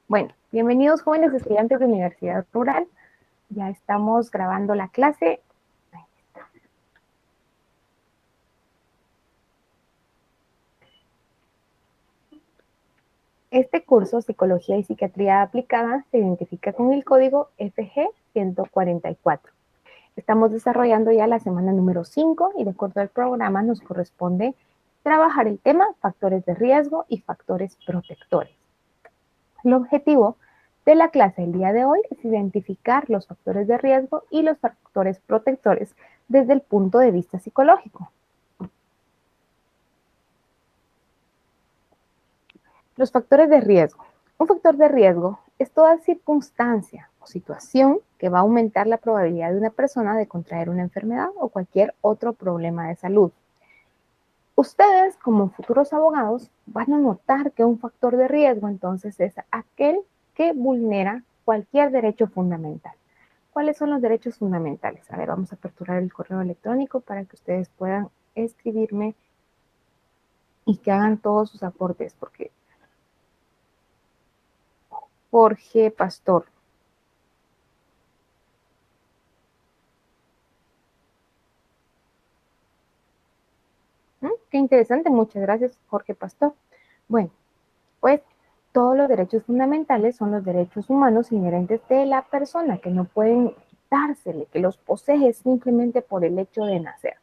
Bueno, bienvenidos jóvenes estudiantes de Universidad Rural. Ya estamos grabando la clase. Este curso, Psicología y Psiquiatría Aplicada, se identifica con el código FG 144. Estamos desarrollando ya la semana número 5 y de acuerdo al programa nos corresponde trabajar el tema factores de riesgo y factores protectores. El objetivo de la clase el día de hoy es identificar los factores de riesgo y los factores protectores desde el punto de vista psicológico. Los factores de riesgo. Un factor de riesgo es toda circunstancia o situación que va a aumentar la probabilidad de una persona de contraer una enfermedad o cualquier otro problema de salud. Ustedes, como futuros abogados, van a notar que un factor de riesgo entonces es aquel que vulnera cualquier derecho fundamental. ¿Cuáles son los derechos fundamentales? A ver, vamos a aperturar el correo electrónico para que ustedes puedan escribirme y que hagan todos sus aportes, porque Jorge Pastor. Qué interesante, muchas gracias, Jorge Pastor. Bueno, pues todos los derechos fundamentales son los derechos humanos inherentes de la persona, que no pueden quitársele, que los posee simplemente por el hecho de nacer.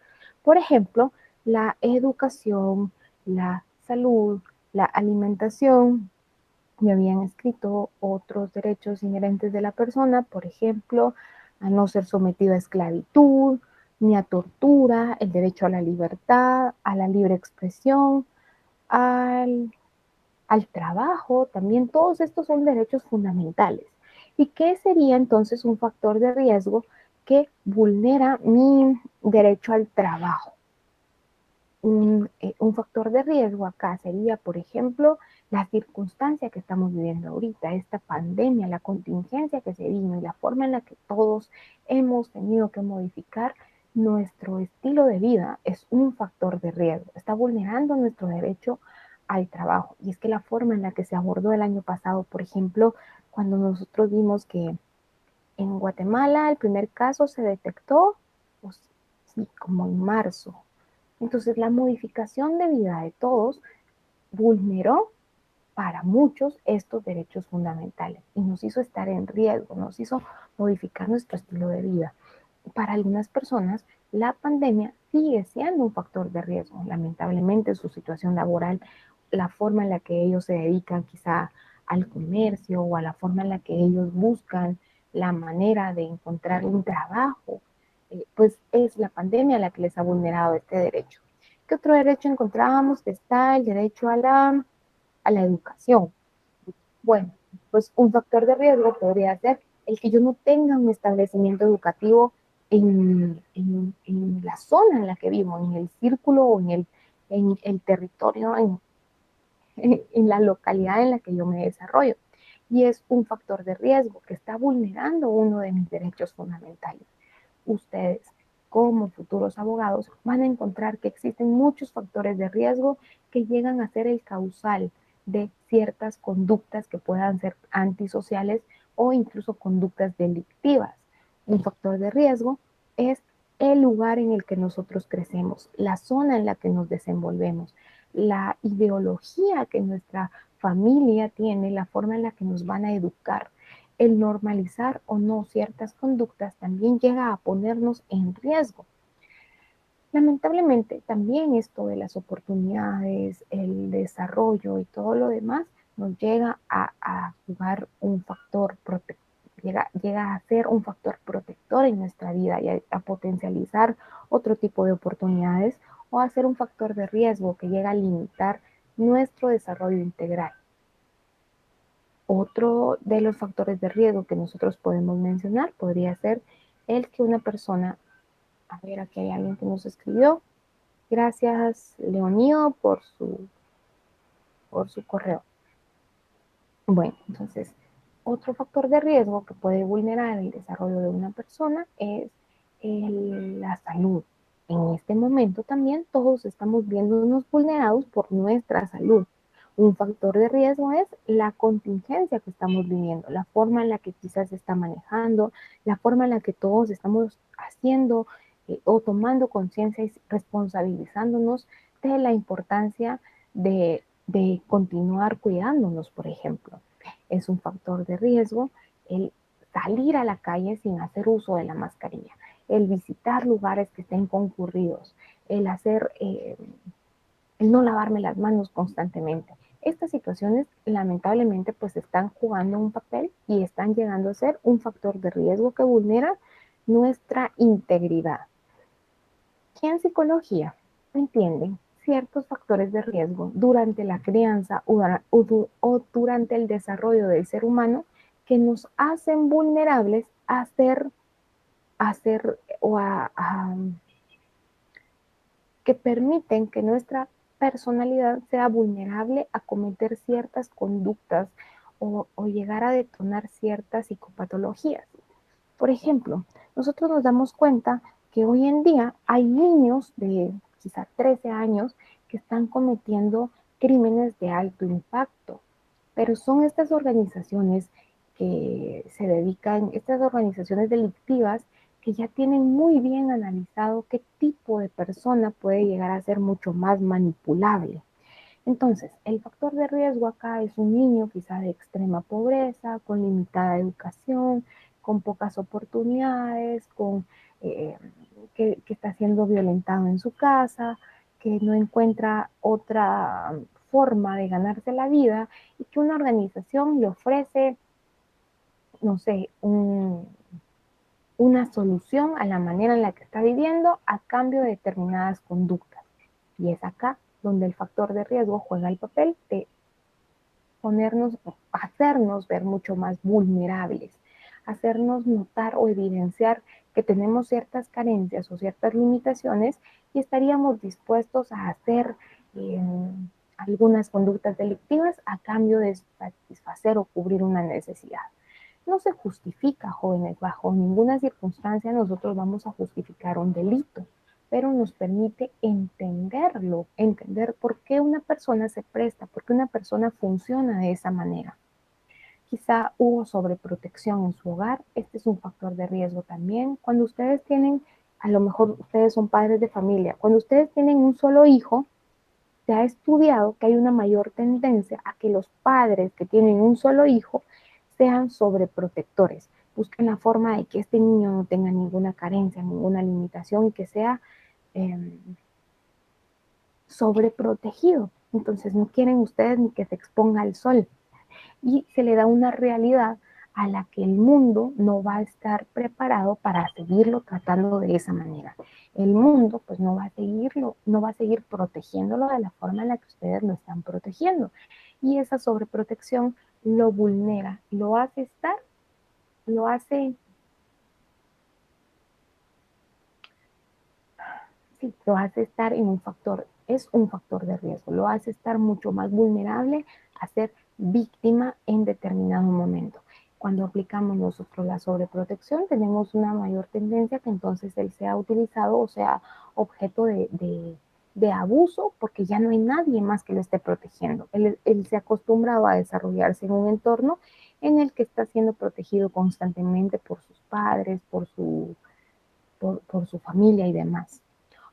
Por ejemplo, la educación, la salud, la alimentación. Me habían escrito otros derechos inherentes de la persona, por ejemplo, a no ser sometido a esclavitud, ni a tortura, el derecho a la libertad, a la libre expresión, al, al trabajo, también todos estos son derechos fundamentales. ¿Y qué sería entonces un factor de riesgo que vulnera mi derecho al trabajo? Un factor de riesgo acá sería, por ejemplo, la circunstancia que estamos viviendo ahorita, esta pandemia, la contingencia que se vino y la forma en la que todos hemos tenido que modificar nuestro estilo de vida es un factor de riesgo. Está vulnerando nuestro derecho al trabajo. Y es que la forma en la que se abordó el año pasado, por ejemplo, cuando nosotros vimos que en Guatemala el primer caso se detectó, pues, sí, como en marzo. Entonces la modificación de vida de todos vulneró para muchos estos derechos fundamentales y nos hizo estar en riesgo, nos hizo modificar nuestro estilo de vida. Para algunas personas, la pandemia sigue siendo un factor de riesgo. Lamentablemente, su situación laboral, la forma en la que ellos se dedican quizá al comercio o a la forma en la que ellos buscan la manera de encontrar un trabajo, pues es la pandemia la que les ha vulnerado este derecho. ¿Qué otro derecho encontrábamos? Está el derecho a la educación. Bueno, pues un factor de riesgo podría ser el que yo no tenga un establecimiento educativo en la zona en la que vivo, en el círculo o en el territorio, en la localidad en la que yo me desarrollo. Y es un factor de riesgo que está vulnerando uno de mis derechos fundamentales. Ustedes, como futuros abogados, van a encontrar que existen muchos factores de riesgo que llegan a ser el causal de ciertas conductas que puedan ser antisociales o incluso conductas delictivas. Un factor de riesgo es el lugar en el que nosotros crecemos, la zona en la que nos desenvolvemos, la ideología que nuestra familia tiene, la forma en la que nos van a educar. El normalizar o no ciertas conductas también llega a ponernos en riesgo. Lamentablemente, también esto de las oportunidades, el desarrollo y todo lo demás nos llega a jugar un factor protector, llega a ser un factor protector en nuestra vida y a potencializar otro tipo de oportunidades o a ser un factor de riesgo que llega a limitar nuestro desarrollo integral. Otro de los factores de riesgo que nosotros podemos mencionar podría ser el que una persona, a ver, aquí hay alguien que nos escribió. Gracias, Leonido, por su correo. Bueno, entonces, otro factor de riesgo que puede vulnerar el desarrollo de una persona es la salud. En este momento también todos estamos viéndonos vulnerados por nuestra salud. Un factor de riesgo es la contingencia que estamos viviendo, la forma en la que quizás se está manejando, la forma en la que todos estamos haciendo o tomando conciencia y responsabilizándonos de la importancia de continuar cuidándonos, por ejemplo. Es un factor de riesgo el salir a la calle sin hacer uso de la mascarilla, el visitar lugares que estén concurridos, el hacer el no lavarme las manos constantemente. Estas situaciones lamentablemente pues están jugando un papel y están llegando a ser un factor de riesgo que vulnera nuestra integridad. Que en psicología entienden ciertos factores de riesgo durante la crianza o durante el desarrollo del ser humano que nos hacen vulnerables a ser o a que permiten que nuestra personalidad sea vulnerable a cometer ciertas conductas o llegar a detonar ciertas psicopatologías. Por ejemplo, nosotros nos damos cuenta que hoy en día hay niños de quizá 13 años que están cometiendo crímenes de alto impacto, pero son estas organizaciones que se dedican, estas organizaciones delictivas que ya tienen muy bien analizado qué tipo de persona puede llegar a ser mucho más manipulable. Entonces, el factor de riesgo acá es un niño quizá de extrema pobreza, con limitada educación, con pocas oportunidades, que está siendo violentado en su casa, que no encuentra otra forma de ganarse la vida y que una organización le ofrece, no sé, una solución a la manera en la que está viviendo a cambio de determinadas conductas. Y es acá donde el factor de riesgo juega el papel de ponernos, hacernos ver mucho más vulnerables, hacernos notar o evidenciar que tenemos ciertas carencias o ciertas limitaciones y estaríamos dispuestos a hacer eh, algunas conductas delictivas a cambio de satisfacer o cubrir una necesidad. No se justifica, jóvenes, bajo ninguna circunstancia nosotros vamos a justificar un delito, pero nos permite entenderlo, entender por qué una persona se presta, por qué una persona funciona de esa manera. Quizá hubo sobreprotección en su hogar, este es un factor de riesgo también. Cuando ustedes tienen, a lo mejor ustedes son padres de familia, cuando ustedes tienen un solo hijo, se ha estudiado que hay una mayor tendencia a que los padres que tienen un solo hijo sean sobreprotectores. Busquen la forma de que este niño no tenga ninguna carencia, ninguna limitación y que sea eh, sobreprotegido. Entonces no quieren ustedes ni que se exponga al sol. Y se le da una realidad a la que el mundo no va a estar preparado para seguirlo tratando de esa manera. El mundo pues no va a seguirlo, no va a seguir protegiéndolo de la forma en la que ustedes lo están protegiendo. Y esa sobreprotección lo vulnera, lo hace estar, lo hace, sí, lo hace estar en un factor, es un factor de riesgo, lo hace estar mucho más vulnerable a ser víctima en determinado momento. Cuando aplicamos nosotros la sobreprotección, tenemos una mayor tendencia que entonces él sea utilizado o sea objeto de abuso porque ya no hay nadie más que lo esté protegiendo. Él se ha acostumbrado a desarrollarse en un entorno en el que está siendo protegido constantemente por sus padres, por su familia y demás.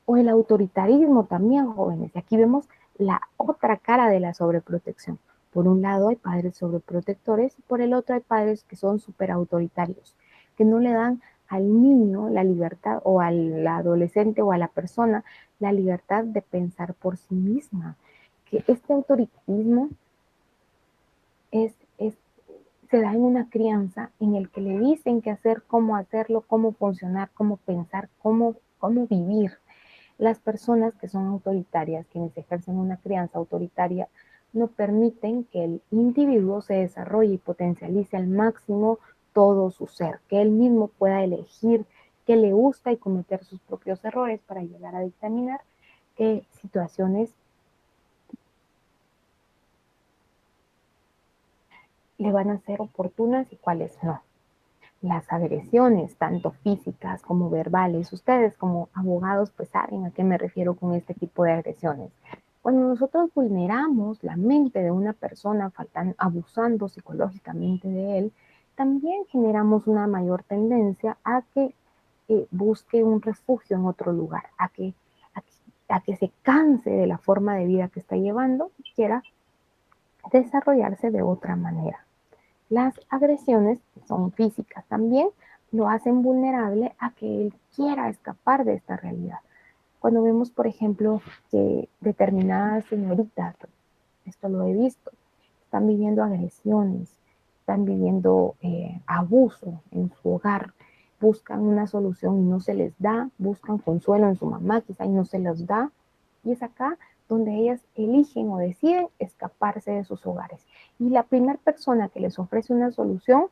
O el autoritarismo también, jóvenes. Y aquí vemos la otra cara de la sobreprotección. Por un lado hay padres sobreprotectores y por el otro hay padres que son súper autoritarios, que no le dan al niño la libertad o al adolescente o a la persona la libertad de pensar por sí misma. Que este autoritarismo es se da en una crianza en el que le dicen qué hacer, cómo hacerlo, cómo funcionar, cómo pensar, cómo vivir. Las personas que son autoritarias, quienes ejercen una crianza autoritaria, no permiten que el individuo se desarrolle y potencialice al máximo todo su ser, que él mismo pueda elegir qué le gusta y cometer sus propios errores para llegar a dictaminar qué situaciones le van a ser oportunas y cuáles no. Las agresiones, tanto físicas como verbales, ustedes como abogados pues saben a qué me refiero con este tipo de agresiones. Cuando nosotros vulneramos la mente de una persona, abusando psicológicamente de él, también generamos una mayor tendencia a que busque un refugio en otro lugar, a que, a que se canse de la forma de vida que está llevando y quiera desarrollarse de otra manera. Las agresiones son físicas también, lo hacen vulnerable a que él quiera escapar de esta realidad. Cuando vemos, por ejemplo, que determinadas señoritas, esto lo he visto, están viviendo agresiones, están viviendo abuso en su hogar, buscan una solución y no se les da, buscan consuelo en su mamá quizá y no se los da, y es acá donde ellas eligen o deciden escaparse de sus hogares. Y la primera persona que les ofrece una solución,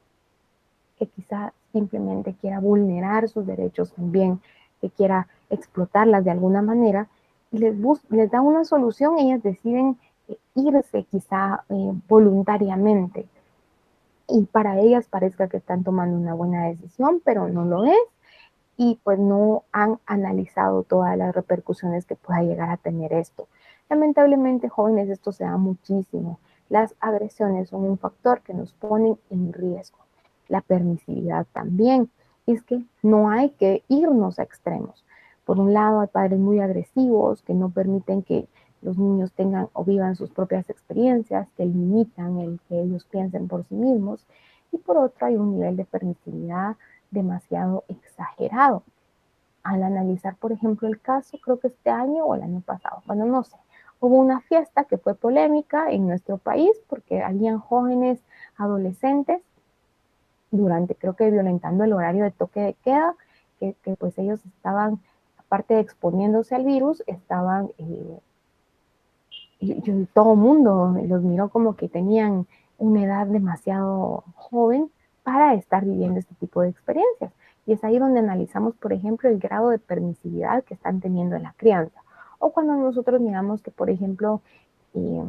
que quizá simplemente quiera vulnerar sus derechos también, que quiera explotarlas de alguna manera, y les da una solución, ellas deciden irse quizá voluntariamente. Y para ellas parezca que están tomando una buena decisión, pero no lo es. Y pues no han analizado todas las repercusiones que pueda llegar a tener esto. Lamentablemente, jóvenes, esto se da muchísimo. Las agresiones son un factor que nos ponen en riesgo. La permisividad también. Es que no hay que irnos a extremos. Por un lado, hay padres muy agresivos que no permiten que los niños tengan o vivan sus propias experiencias, que limitan el que ellos piensen por sí mismos. Y por otro, hay un nivel de permisividad demasiado exagerado. Al analizar, por ejemplo, el caso, creo que este año o el año pasado, bueno, no sé, hubo una fiesta que fue polémica en nuestro país porque habían jóvenes adolescentes durante, creo que violentando el horario de toque de queda, que pues ellos estaban, aparte de exponiéndose al virus, estaban, todo el mundo los miró como que tenían una edad demasiado joven para estar viviendo este tipo de experiencias. Y es ahí donde analizamos, por ejemplo, el grado de permisividad que están teniendo en la crianza. O cuando nosotros miramos que, por ejemplo, eh,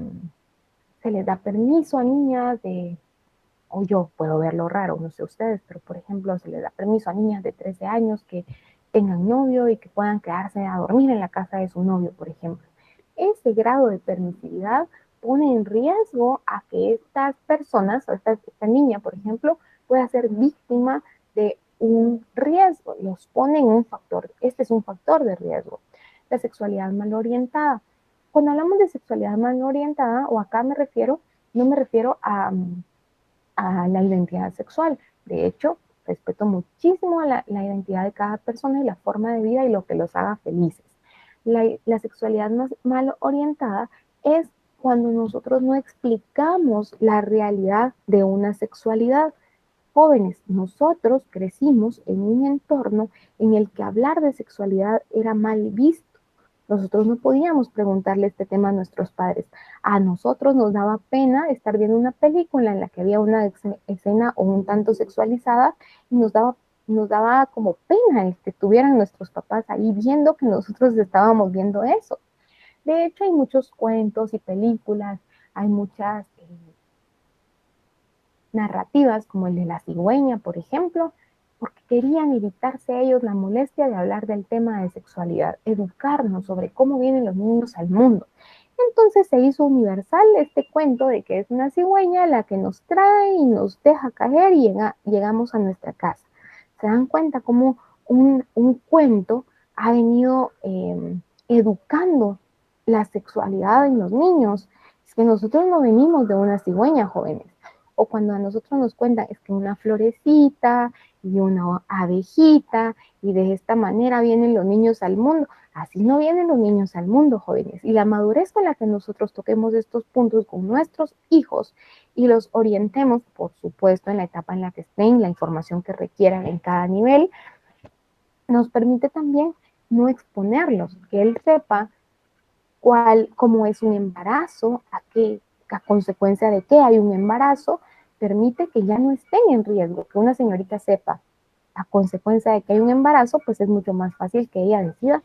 se les da permiso a niñas de, o yo puedo verlo raro, no sé ustedes, pero por ejemplo, se les da permiso a niñas de 13 años que tengan novio y que puedan quedarse a dormir en la casa de su novio, por ejemplo. Ese grado de permisividad pone en riesgo a que estas personas, o esta niña, por ejemplo, pueda ser víctima de un riesgo, los pone en un factor, este es un factor de riesgo. La sexualidad mal orientada. Cuando hablamos de sexualidad mal orientada, o acá me refiero, no me refiero a la identidad sexual. De hecho, respeto muchísimo la identidad de cada persona y la forma de vida y lo que los haga felices. La sexualidad más mal orientada es cuando nosotros no explicamos la realidad de una sexualidad. Jóvenes, nosotros crecimos en un entorno en el que hablar de sexualidad era mal visto. Nosotros no podíamos preguntarle este tema a nuestros padres. A nosotros nos daba pena estar viendo una película en la que había una escena o un tanto sexualizada y nos daba como pena el que estuvieran nuestros papás ahí viendo que nosotros estábamos viendo eso. De hecho, hay muchos cuentos y películas, hay muchas narrativas como el de la cigüeña, por ejemplo, porque querían evitarse ellos la molestia de hablar del tema de sexualidad, educarnos sobre cómo vienen los niños al mundo. Entonces se hizo universal este cuento de que es una cigüeña la que nos trae y nos deja caer y llegamos a nuestra casa. Se dan cuenta cómo un cuento ha venido educando la sexualidad en los niños. Es que nosotros no venimos de una cigüeña, jóvenes. O cuando a nosotros nos cuentan es que una florecita y una abejita y de esta manera vienen los niños al mundo. Así no vienen los niños al mundo, jóvenes. Y la madurez con la que nosotros toquemos estos puntos con nuestros hijos y los orientemos, por supuesto, en la etapa en la que estén, la información que requieran en cada nivel, nos permite también no exponerlos, que él sepa cómo es un embarazo, a consecuencia de qué hay un embarazo, permite que ya no estén en riesgo, que una señorita sepa a consecuencia de que hay un embarazo, pues es mucho más fácil que ella decida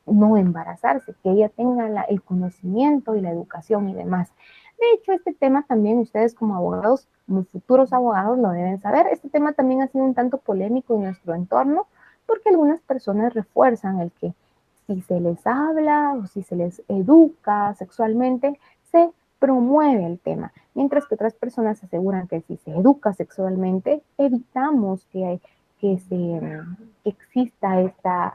no embarazarse, que ella tenga el conocimiento y la educación y demás. De hecho, este tema también ustedes como abogados, como futuros abogados, lo deben saber. Este tema también ha sido un tanto polémico en nuestro entorno porque algunas personas refuerzan el que si se les habla o si se les educa sexualmente, se promueve el tema, mientras que otras personas aseguran que si se educa sexualmente, evitamos que exista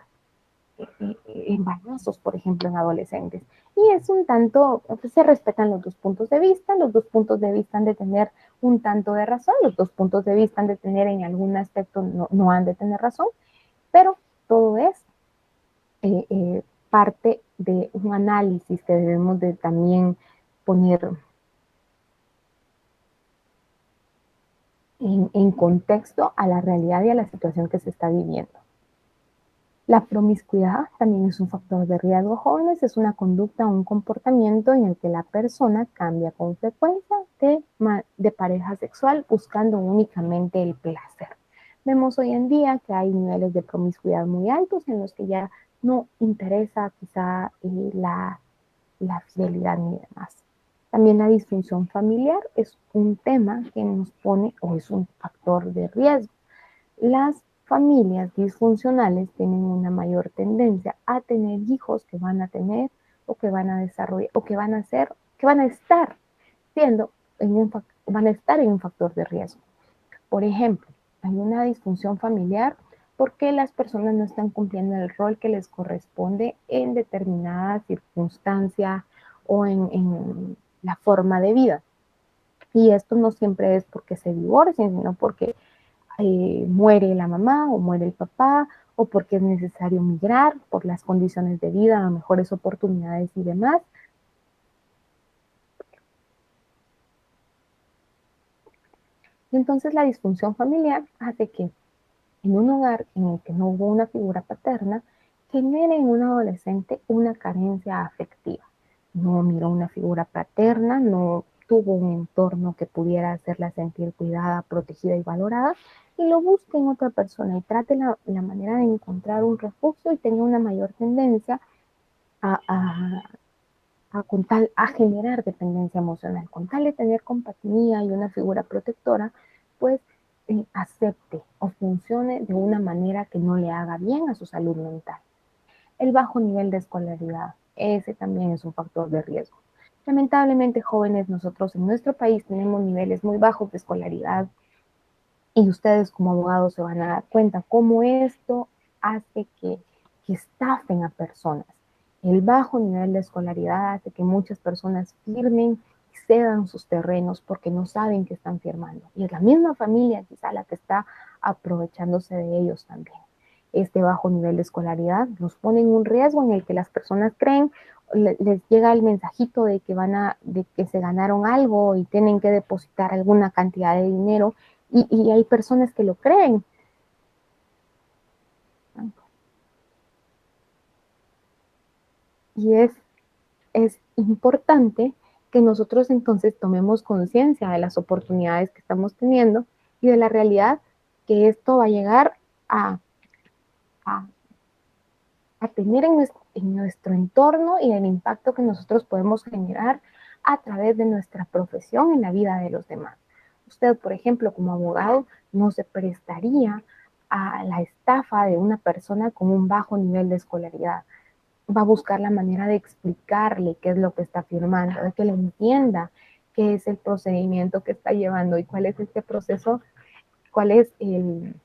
embarazos, por ejemplo, en adolescentes. Y es un tanto, pues, se respetan los dos puntos de vista han de tener un tanto de razón, los dos puntos de vista han de tener en algún aspecto, no han de tener razón, pero todo es parte de un análisis que debemos de también poner en contexto a la realidad y a la situación que se está viviendo. La promiscuidad también es un factor de riesgo, jóvenes, es una conducta o un comportamiento en el que la persona cambia con frecuencia de pareja sexual buscando únicamente el placer. Vemos hoy en día que hay niveles de promiscuidad muy altos en los que ya no interesa quizá la fidelidad ni demás. También la disfunción familiar es un tema que nos pone o es un factor de riesgo. Las familias disfuncionales tienen una mayor tendencia a tener hijos que van a tener o que van a desarrollar o que van a ser, que van a estar siendo van a estar en un factor de riesgo. Por ejemplo, hay una disfunción familiar porque las personas no están cumpliendo el rol que les corresponde en determinada circunstancia o en la forma de vida. Y esto no siempre es porque se divorcien, sino porque muere la mamá o muere el papá o porque es necesario migrar por las condiciones de vida, mejores oportunidades y demás. Y entonces la disfunción familiar hace que en un hogar en el que no hubo una figura paterna, genere en un adolescente una carencia afectiva. No miró una figura paterna, no tuvo un entorno que pudiera hacerla sentir cuidada, protegida y valorada, y lo busque en otra persona y trate la manera de encontrar un refugio y tenga una mayor tendencia a, a, a generar dependencia emocional. Con tal de tener compañía y una figura protectora, pues acepte o funcione de una manera que no le haga bien a su salud mental. El bajo nivel de escolaridad, ese también es un factor de riesgo. Lamentablemente, jóvenes, nosotros en nuestro país tenemos niveles muy bajos de escolaridad y ustedes como abogados se van a dar cuenta cómo esto hace que estafen a personas. El bajo nivel de escolaridad hace que muchas personas firmen y cedan sus terrenos porque no saben que están firmando. Y es la misma familia quizá la que está aprovechándose de ellos también. Este bajo nivel de escolaridad nos pone en un riesgo en el que las personas creen, les llega el mensajito de que se ganaron algo y tienen que depositar alguna cantidad de dinero y hay personas que lo creen. Y es importante que nosotros entonces tomemos conciencia de las oportunidades que estamos teniendo y de la realidad que esto va a llegar a, a, a tener en nuestro entorno y el impacto que nosotros podemos generar a través de nuestra profesión en la vida de los demás. Usted, por ejemplo, como abogado, no se prestaría a la estafa de una persona con un bajo nivel de escolaridad. Va a buscar la manera de explicarle qué es lo que está firmando, de que le entienda qué es el procedimiento que está llevando y cuál es este proceso, cuál es el,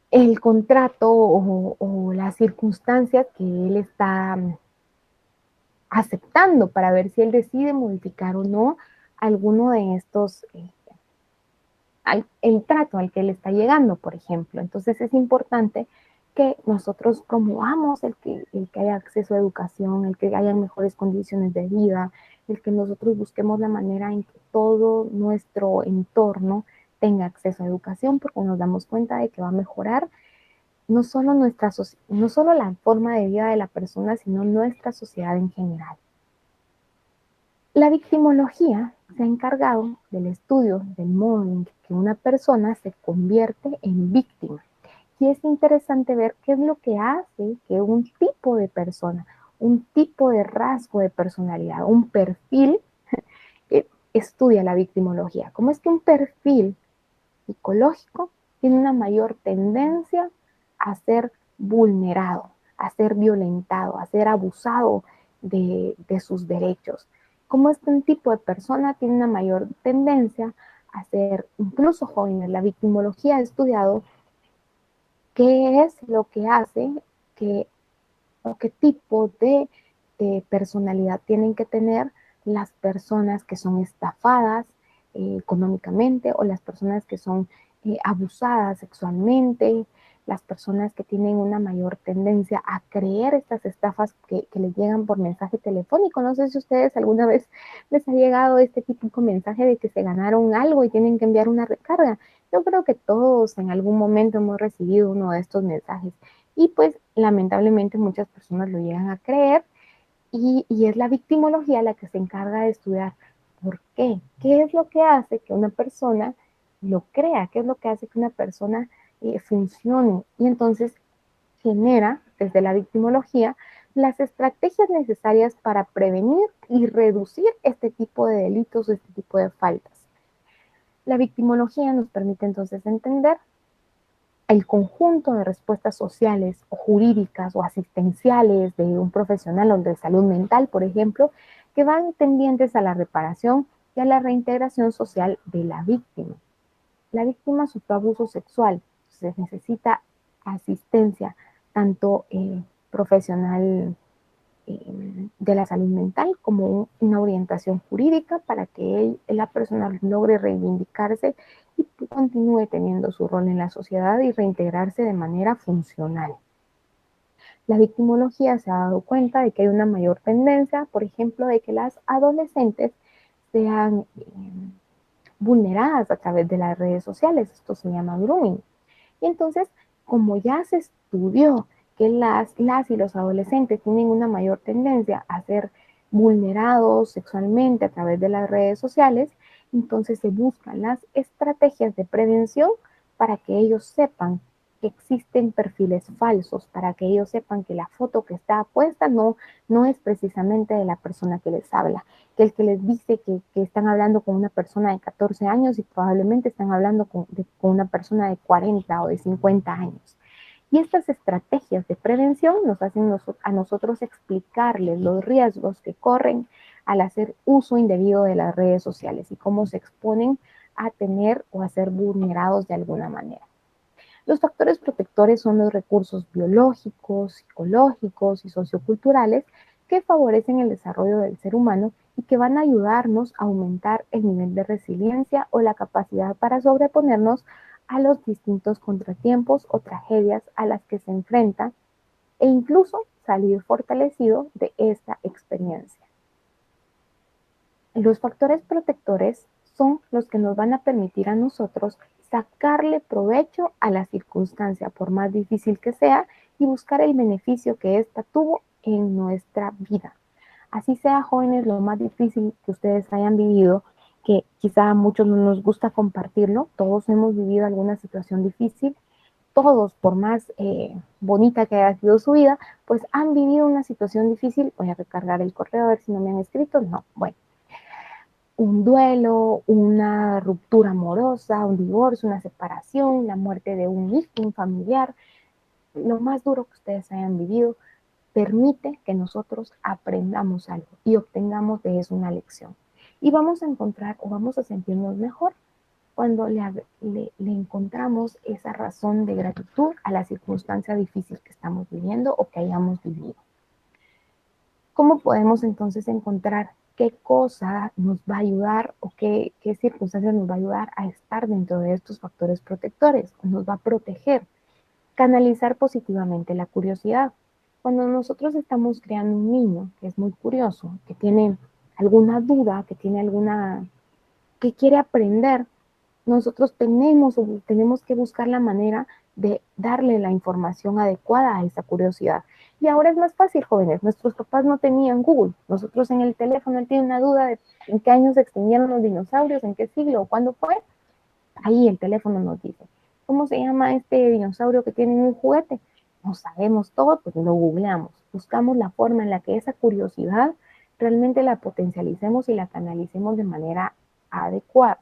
el contrato o las circunstancias que él está aceptando para ver si él decide modificar o no alguno de estos, el trato al que él está llegando, por ejemplo. Entonces es importante que nosotros promovamos el que haya acceso a educación, el que haya mejores condiciones de vida, el que nosotros busquemos la manera en que todo nuestro entorno tenga acceso a educación, porque nos damos cuenta de que va a mejorar no solo, no solo la forma de vida de la persona, sino nuestra sociedad en general. La victimología se ha encargado del estudio del modo en que una persona se convierte en víctima. Y es interesante ver qué es lo que hace que un tipo de persona, un tipo de rasgo de personalidad, un perfil, estudia la victimología. ¿Cómo es que un perfil psicológico, tiene una mayor tendencia a ser vulnerado, a ser violentado, a ser abusado de sus derechos. Como este tipo de persona tiene una mayor tendencia a ser, incluso jóvenes, la victimología ha estudiado qué es lo que hace que, o qué tipo de personalidad tienen que tener las personas que son estafadas económicamente o las personas que son abusadas sexualmente, las personas que tienen una mayor tendencia a creer estas estafas que les llegan por mensaje telefónico. No sé si ustedes alguna vez les ha llegado este típico mensaje de que se ganaron algo y tienen que enviar una recarga. Yo creo que todos en algún momento hemos recibido uno de estos mensajes y pues lamentablemente muchas personas lo llegan a creer y es la victimología la que se encarga de estudiar por qué, qué es lo que hace que una persona lo crea, qué es lo que hace que una persona funcione y entonces genera desde la victimología las estrategias necesarias para prevenir y reducir este tipo de delitos, este tipo de faltas. La victimología nos permite entonces entender el conjunto de respuestas sociales o jurídicas o asistenciales de un profesional o de salud mental, por ejemplo, que van tendientes a la reparación y a la reintegración social de la víctima. La víctima sufrió abuso sexual, entonces necesita asistencia tanto profesional de la salud mental como una orientación jurídica para que la persona logre reivindicarse y continúe teniendo su rol en la sociedad y reintegrarse de manera funcional. La victimología se ha dado cuenta de que hay una mayor tendencia, por ejemplo, de que las adolescentes sean vulneradas a través de las redes sociales. Esto se llama grooming. Y entonces, como ya se estudió que las y los adolescentes tienen una mayor tendencia a ser vulnerados sexualmente a través de las redes sociales, entonces se buscan las estrategias de prevención para que ellos sepan que existen perfiles falsos, para que ellos sepan que la foto que está puesta no es precisamente de la persona que les habla, que el que les dice que están hablando con una persona de 14 años y probablemente están hablando con una persona de 40 o de 50 años. Y estas estrategias de prevención nos hacen a nosotros explicarles los riesgos que corren al hacer uso indebido de las redes sociales y cómo se exponen a tener o a ser vulnerados de alguna manera. Los factores protectores son los recursos biológicos, psicológicos y socioculturales que favorecen el desarrollo del ser humano y que van a ayudarnos a aumentar el nivel de resiliencia o la capacidad para sobreponernos a los distintos contratiempos o tragedias a las que se enfrenta e incluso salir fortalecido de esta experiencia. Los factores protectores son los que nos van a permitir a nosotros sacarle provecho a la circunstancia, por más difícil que sea, y buscar el beneficio que ésta tuvo en nuestra vida. Así sea, jóvenes, lo más difícil que ustedes hayan vivido, que quizá a muchos no nos gusta compartirlo, todos hemos vivido alguna situación difícil, todos, por más bonita que haya sido su vida, pues han vivido una situación difícil. Voy a recargar el correo a ver si no me han escrito. No, bueno, un duelo, una ruptura amorosa, un divorcio, una separación, la muerte de un hijo, un familiar, lo más duro que ustedes hayan vivido, permite que nosotros aprendamos algo y obtengamos de eso una lección. Y vamos a encontrar o vamos a sentirnos mejor cuando le encontramos esa razón de gratitud a la circunstancia difícil que estamos viviendo o que hayamos vivido. ¿Cómo podemos entonces encontrar qué cosa nos va a ayudar o qué circunstancia nos va a ayudar a estar dentro de estos factores protectores? Nos va a proteger. Canalizar positivamente la curiosidad. Cuando nosotros estamos creando un niño que es muy curioso, que tiene alguna duda, que quiere aprender, nosotros tenemos que buscar la manera de darle la información adecuada a esa curiosidad. Y ahora es más fácil, jóvenes. Nuestros papás no tenían Google. Nosotros en el teléfono, él tiene una duda de en qué años se extinguieron los dinosaurios, en qué siglo, cuándo fue. Ahí el teléfono nos dice, ¿cómo se llama este dinosaurio que tiene un juguete? No sabemos todo, pues lo googleamos. Buscamos la forma en la que esa curiosidad realmente la potencialicemos y la canalicemos de manera adecuada.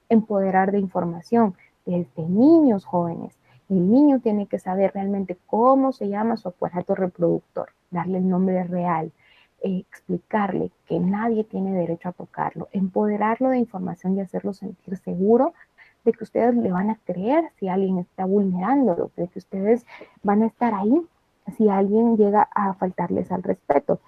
Empoderar de información. desde niños jóvenes. El niño tiene que saber realmente cómo se llama su aparato reproductor, darle el nombre real, explicarle que nadie tiene derecho a tocarlo, empoderarlo de información y hacerlo sentir seguro de que ustedes le van a creer si alguien está vulnerándolo, de que ustedes van a estar ahí si alguien llega a faltarles al respeto,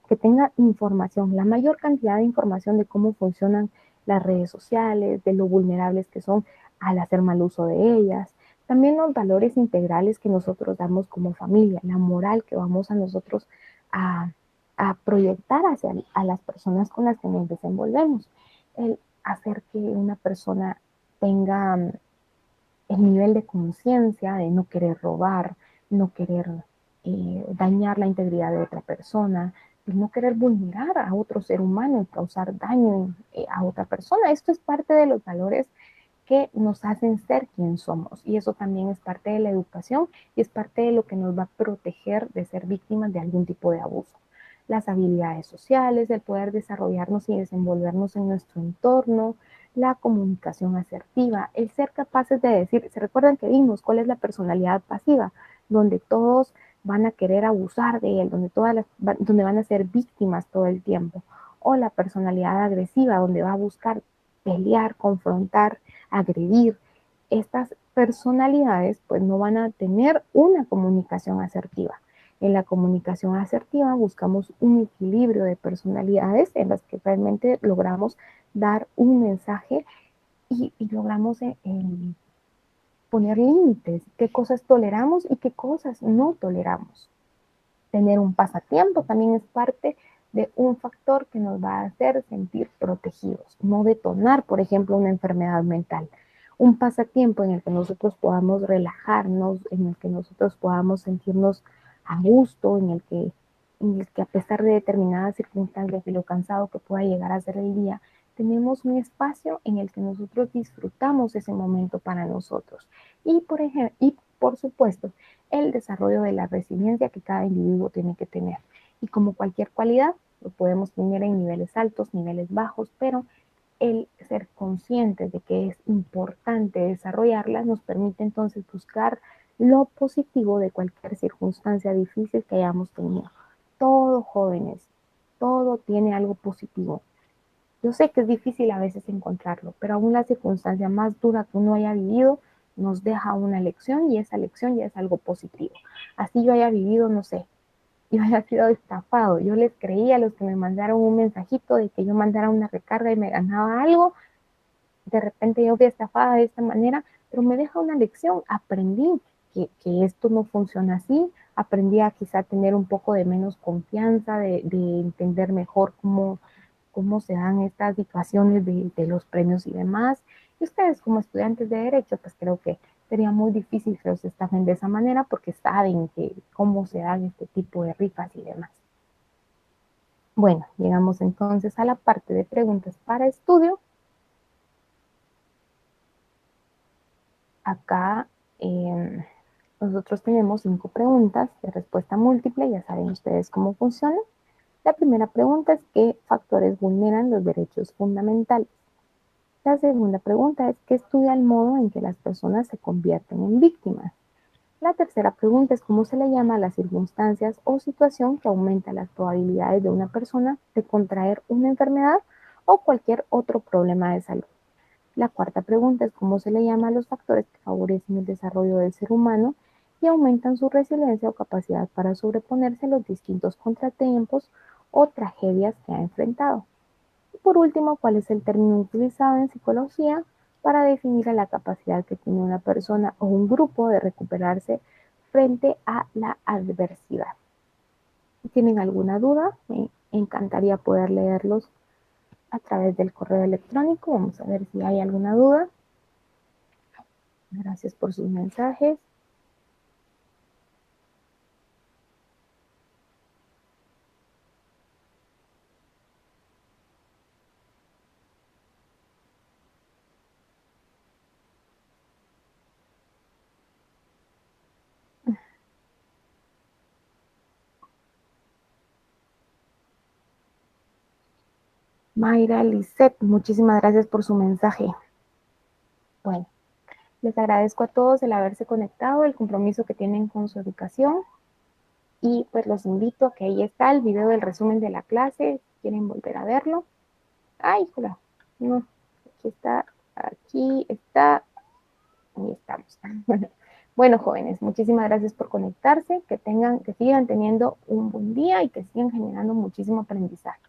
que tenga información, la mayor cantidad de información de cómo funcionan las redes sociales, de lo vulnerables que son al hacer mal uso de ellas. También los valores integrales que nosotros damos como familia, la moral que vamos a nosotros a, a proyectar hacia a las personas con las que nos desenvolvemos. El hacer que una persona tenga el nivel de conciencia de no querer robar, no querer dañar la integridad de otra persona, de no querer vulnerar a otro ser humano y causar daño a otra persona. Esto es parte de los valores que nos hacen ser quien somos y eso también es parte de la educación y es parte de lo que nos va a proteger de ser víctimas de algún tipo de abuso. Las habilidades sociales, el poder desarrollarnos y desenvolvernos en nuestro entorno, la comunicación asertiva, el ser capaces de decir, ¿se recuerdan que vimos cuál es la personalidad pasiva? Donde todos van a querer abusar de él, donde van a ser víctimas todo el tiempo. O la personalidad agresiva, donde va a buscar pelear, confrontar, agredir. Estas personalidades pues no van a tener una comunicación asertiva. En la comunicación asertiva buscamos un equilibrio de personalidades en las que realmente logramos dar un mensaje y logramos poner límites, qué cosas toleramos y qué cosas no toleramos. Tener un pasatiempo también es parte de un factor que nos va a hacer sentir protegidos, no detonar, por ejemplo, una enfermedad mental. Un pasatiempo en el que nosotros podamos relajarnos, en el que nosotros podamos sentirnos a gusto, en el que a pesar de determinadas circunstancias y lo cansado que pueda llegar a ser el día, tenemos un espacio en el que nosotros disfrutamos ese momento para nosotros. Y por ejemplo, y por supuesto, el desarrollo de la resiliencia que cada individuo tiene que tener. Y como cualquier cualidad, lo podemos tener en niveles altos, niveles bajos, pero el ser conscientes de que es importante desarrollarlas nos permite entonces buscar lo positivo de cualquier circunstancia difícil que hayamos tenido. Todo jóvenes, todo tiene algo positivo. Yo sé que es difícil a veces encontrarlo, pero aún la circunstancia más dura que uno haya vivido nos deja una lección y esa lección ya es algo positivo. Así yo haya vivido, no sé, yo haya sido estafado, yo les creí a los que me mandaron un mensajito de que yo mandara una recarga y me ganaba algo, de repente yo fui estafada de esta manera, pero me deja una lección, aprendí que esto no funciona así, aprendí a quizá tener un poco de menos confianza, de entender mejor cómo se dan estas situaciones de los premios y demás. Y ustedes como estudiantes de Derecho, pues creo que sería muy difícil que los estafen de esa manera porque saben cómo se dan este tipo de rifas y demás. Bueno, llegamos entonces a la parte de preguntas para estudio. Acá nosotros tenemos 5 preguntas de respuesta múltiple, ya saben ustedes cómo funciona. La primera pregunta es ¿qué factores vulneran los derechos fundamentales? La segunda pregunta es ¿qué estudia el modo en que las personas se convierten en víctimas? La tercera pregunta es ¿cómo se le llama a las circunstancias o situación que aumenta las probabilidades de una persona de contraer una enfermedad o cualquier otro problema de salud? La cuarta pregunta es ¿cómo se le llama a los factores que favorecen el desarrollo del ser humano y aumentan su resiliencia o capacidad para sobreponerse a los distintos contratiempos o tragedias que ha enfrentado? Y por último, ¿cuál es el término utilizado en psicología para definir a la capacidad que tiene una persona o un grupo de recuperarse frente a la adversidad? Si tienen alguna duda, me encantaría poder leerlos a través del correo electrónico. Vamos a ver si hay alguna duda. Gracias por sus mensajes. Mayra Lisset, muchísimas gracias por su mensaje. Bueno, Les agradezco a todos el haberse conectado, el compromiso que tienen con su educación y pues los invito a que ahí está el video del resumen de la clase, si quieren volver a verlo. Ay, hola, no, aquí está, ahí estamos. Bueno, jóvenes, muchísimas gracias por conectarse, que sigan teniendo un buen día y que sigan generando muchísimo aprendizaje.